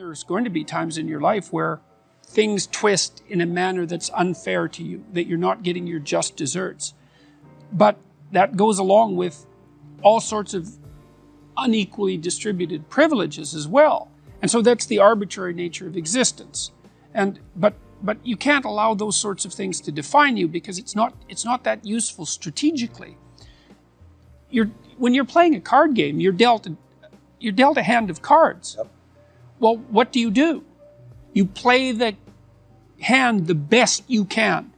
There's going to be times in your life where things twist in a manner that's unfair to you, that you're not getting your just desserts. But that goes along with all sorts of unequally distributed privileges as well. And so that's the arbitrary nature of existence. But you can't allow those sorts of things to define you, because it's not that useful strategically. When you're playing a card game, you're dealt a hand of cards. Yep. Well, what do? You play the hand the best you can.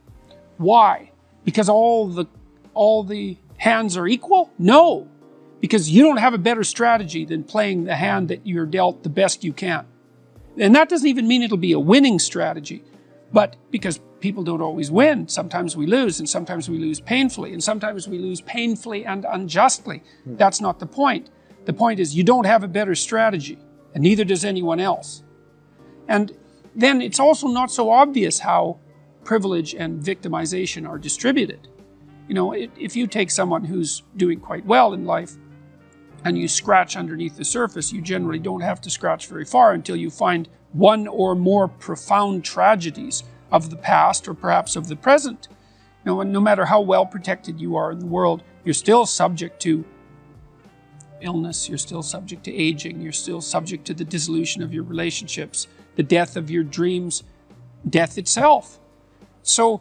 Why? Because all the hands are equal? No, because you don't have a better strategy than playing the hand that you're dealt the best you can. And that doesn't even mean it'll be a winning strategy, but because people don't always win. Sometimes we lose, and sometimes we lose painfully, and sometimes we lose painfully and unjustly. That's not the point. The point is you don't have a better strategy, and neither does anyone else. And then it's also not so obvious how privilege and victimization are distributed. You know, if you take someone who's doing quite well in life and you scratch underneath the surface, you generally don't have to scratch very far until you find one or more profound tragedies of the past or perhaps of the present. You know, and no matter how well protected you are in the world, you're still subject to illness, you're still subject to aging, you're still subject to the dissolution of your relationships, the death of your dreams, death itself. So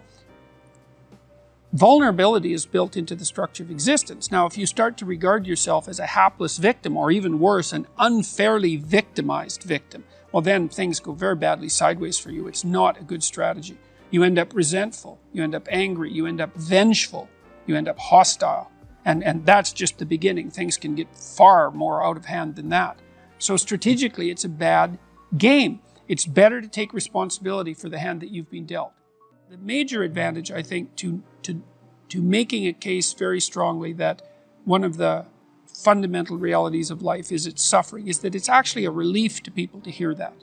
vulnerability is built into the structure of existence. Now, if you start to regard yourself as a hapless victim, or even worse, an unfairly victimized victim, well, then things go very badly sideways for you. It's not a good strategy. You end up resentful, you end up angry, you end up vengeful, you end up hostile. And that's just the beginning. Things can get far more out of hand than that. So strategically, it's a bad game. It's better to take responsibility for the hand that you've been dealt. The major advantage, I think, to making a case very strongly that one of the fundamental realities of life is its suffering, is that it's actually a relief to people to hear that.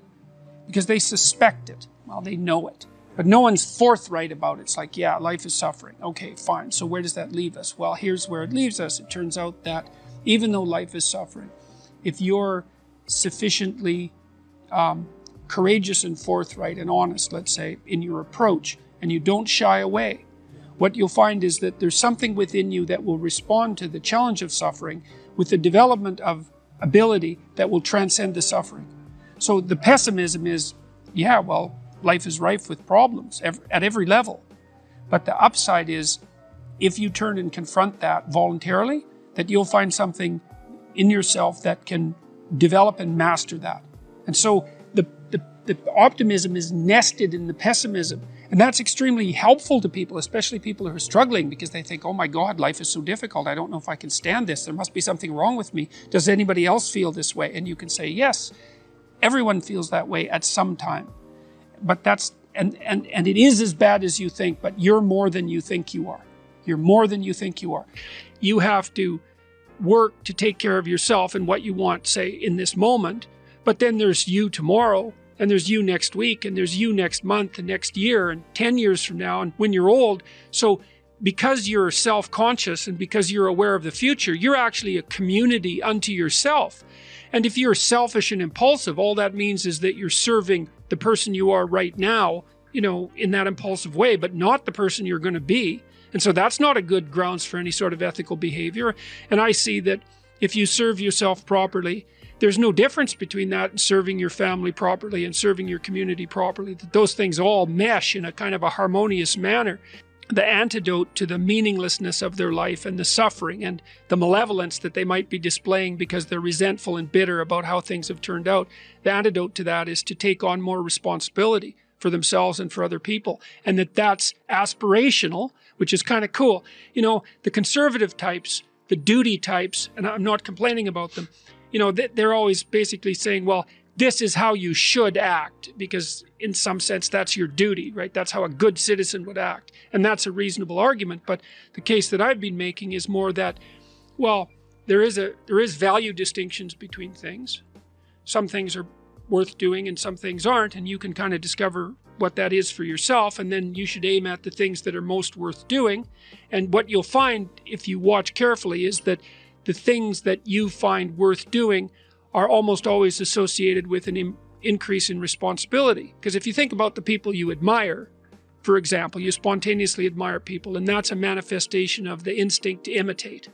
Because they suspect it. Well, they know it. But no one's forthright about it. It's like, yeah, life is suffering. Okay, fine. So where does that leave us? Well, here's where it leaves us. It turns out that even though life is suffering, if you're sufficiently courageous and forthright and honest, let's say, in your approach, and you don't shy away, what you'll find is that there's something within you that will respond to the challenge of suffering with the development of ability that will transcend the suffering. So the pessimism is, yeah, well, life is rife with problems at every level. But the upside is, if you turn and confront that voluntarily, that you'll find something in yourself that can develop and master that. And so the optimism is nested in the pessimism. And that's extremely helpful to people, especially people who are struggling, because they think, oh my God, life is so difficult. I don't know if I can stand this. There must be something wrong with me. Does anybody else feel this way? And you can say, yes, everyone feels that way at some time. But that's, and it is as bad as you think, but you're more than you think you are. You're more than you think you are. You have to work to take care of yourself and what you want, say, in this moment. But then there's you tomorrow, and there's you next week, and there's you next month, and next year, and 10 years from now, and when you're old. So because you're self-conscious and because you're aware of the future, you're actually a community unto yourself. And if you're selfish and impulsive, all that means is that you're serving the person you are right now, you know, in that impulsive way, but not the person you're going to be. And so that's not a good grounds for any sort of ethical behavior. And I see that if you serve yourself properly, there's no difference between that and serving your family properly and serving your community properly, that those things all mesh in a kind of a harmonious manner. The antidote to the meaninglessness of their life and the suffering and the malevolence that they might be displaying because they're resentful and bitter about how things have turned out, the antidote to that is to take on more responsibility for themselves and for other people. And that's aspirational, which is kind of cool. You know, the conservative types, the duty types, and I'm not complaining about them, you know, they're always basically saying, well, this is how you should act, because in some sense that's your duty, right? That's how a good citizen would act. And that's a reasonable argument. But the case that I've been making is more that, well, there is value distinctions between things. Some things are worth doing and some things aren't, and you can kind of discover what that is for yourself, and then you should aim at the things that are most worth doing. And what you'll find if you watch carefully is that the things that you find worth doing are almost always associated with an increase in responsibility. Because if you think about the people you admire, for example, you spontaneously admire people, and that's a manifestation of the instinct to imitate.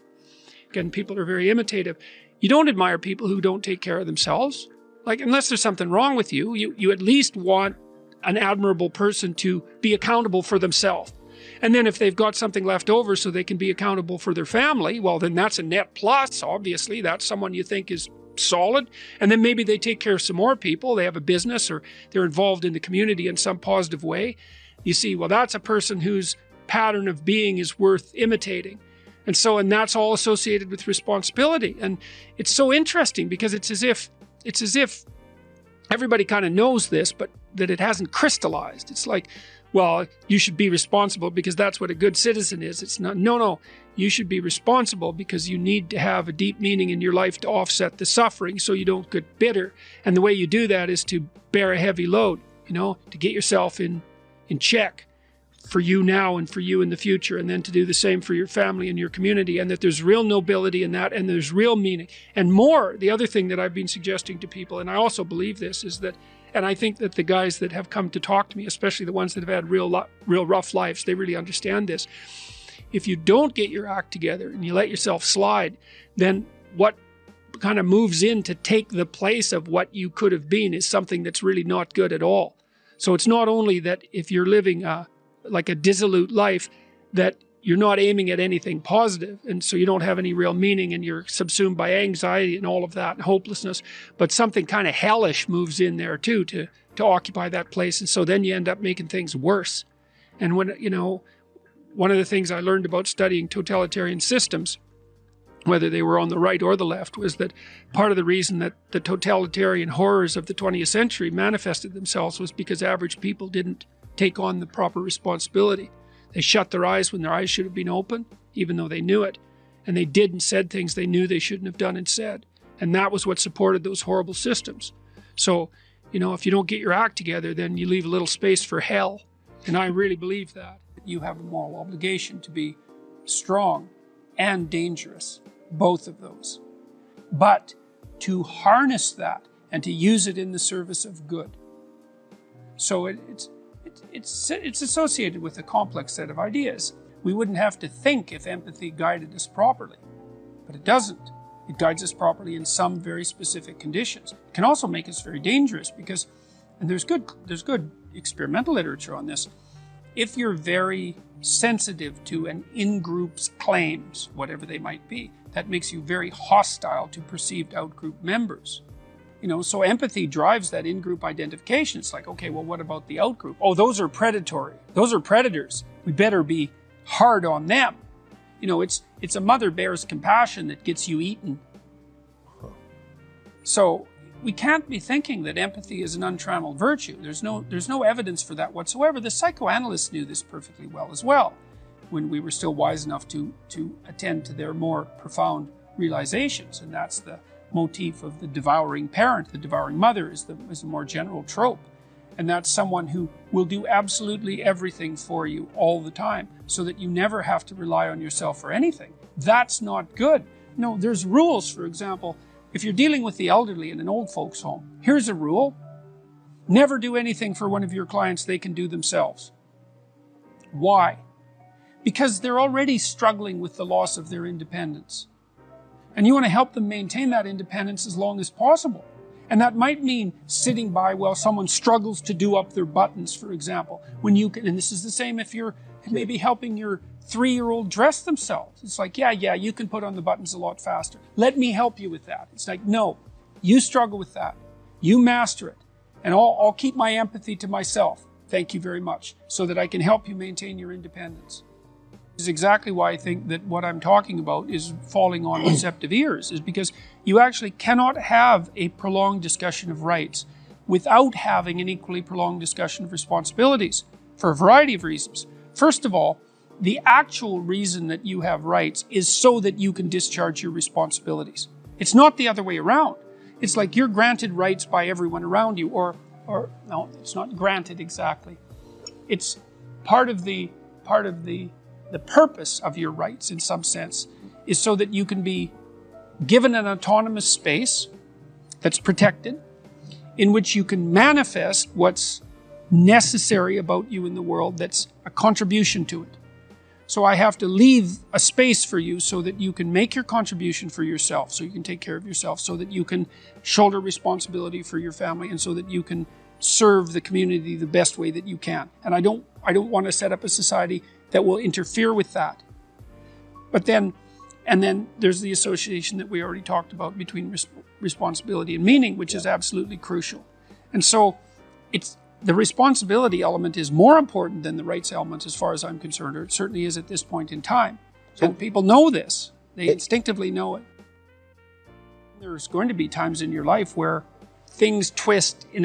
Again, people are very imitative. You don't admire people who don't take care of themselves. Like, unless there's something wrong with you, you at least want an admirable person to be accountable for themselves. And then if they've got something left over so they can be accountable for their family, well, then that's a net plus, obviously. That's someone you think is solid. And then maybe they take care of some more people. They have a business, or they're involved in the community in some positive way. You see, well, that's a person whose pattern of being is worth imitating. And that's all associated with responsibility. And it's so interesting because it's as if everybody kind of knows this, but that it hasn't crystallized. It's like, well, you should be responsible because that's what a good citizen is. It's not, no, you should be responsible because you need to have a deep meaning in your life to offset the suffering so you don't get bitter. And the way you do that is to bear a heavy load, to get yourself in check for you now and for you in the future, and then to do the same for your family and your community, and that there's real nobility in that, and there's real meaning. And more, the other thing that I've been suggesting to people, and I also believe this, is that, and I think that the guys that have come to talk to me, especially the ones that have had real rough lives, they really understand this. If you don't get your act together and you let yourself slide, then what kind of moves in to take the place of what you could have been is something that's really not good at all. So it's not only that if you're living like a dissolute life, that you're not aiming at anything positive, and so you don't have any real meaning, and you're subsumed by anxiety and all of that and hopelessness, but something kind of hellish moves in there too to occupy that place, and so then you end up making things worse. And when, one of the things I learned about studying totalitarian systems, whether they were on the right or the left, was that part of the reason that the totalitarian horrors of the 20th century manifested themselves was because average people didn't take on the proper responsibility. They shut their eyes when their eyes should have been open, even though they knew it. And they did and said things they knew they shouldn't have done and said. And that was what supported those horrible systems. So, if you don't get your act together, then you leave a little space for hell. And I really believe that. You have a moral obligation to be strong and dangerous, both of those. But to harness that and to use it in the service of good. So it's associated with a complex set of ideas. We wouldn't have to think if empathy guided us properly, but it doesn't. It guides us properly in some very specific conditions. It can also make us very dangerous because, and there's good experimental literature on this, if you're very sensitive to an in-group's claims, whatever they might be, that makes you very hostile to perceived out-group members. So empathy drives that in-group identification. It's like, okay, well, what about the out-group? Oh, those are predatory. Those are predators. We better be hard on them. It's a mother bear's compassion that gets you eaten. So we can't be thinking that empathy is an untrammeled virtue. There's no evidence for that whatsoever. The psychoanalysts knew this perfectly well as well, when we were still wise enough to attend to their more profound realizations. And that's the motif of the devouring parent. The devouring mother is a more general trope. And that's someone who will do absolutely everything for you all the time so that you never have to rely on yourself for anything. That's not good. No, there's rules. For example, if you're dealing with the elderly in an old folks home, here's a rule. Never do anything for one of your clients they can do themselves. Why? Because they're already struggling with the loss of their independence. And you want to help them maintain that independence as long as possible. And that might mean sitting by while someone struggles to do up their buttons, for example. When you can, and this is the same if you're maybe helping your 3-year-old dress themselves. It's like, yeah, you can put on the buttons a lot faster. Let me help you with that. It's like, no, you struggle with that. You master it. And I'll keep my empathy to myself. Thank you very much. So that I can help you maintain your independence. This is exactly why I think that what I'm talking about is falling on receptive ears, is because you actually cannot have a prolonged discussion of rights without having an equally prolonged discussion of responsibilities for a variety of reasons. First of all, the actual reason that you have rights is so that you can discharge your responsibilities. It's not the other way around. It's like you're granted rights by everyone around you, or no, it's not granted exactly. It's part of the purpose of your rights, in some sense, is so that you can be given an autonomous space that's protected, in which you can manifest what's necessary about you in the world that's a contribution to it. So I have to leave a space for you so that you can make your contribution for yourself, so you can take care of yourself, so that you can shoulder responsibility for your family, and so that you can serve the community the best way that you can. And I don't want to set up a society that will interfere with that. But then there's the association that we already talked about between responsibility and meaning, which is absolutely crucial. And so the responsibility element is more important than the rights element as far as I'm concerned, or it certainly is at this point in time. And people know this. They instinctively know it. There's going to be times in your life where things twist in a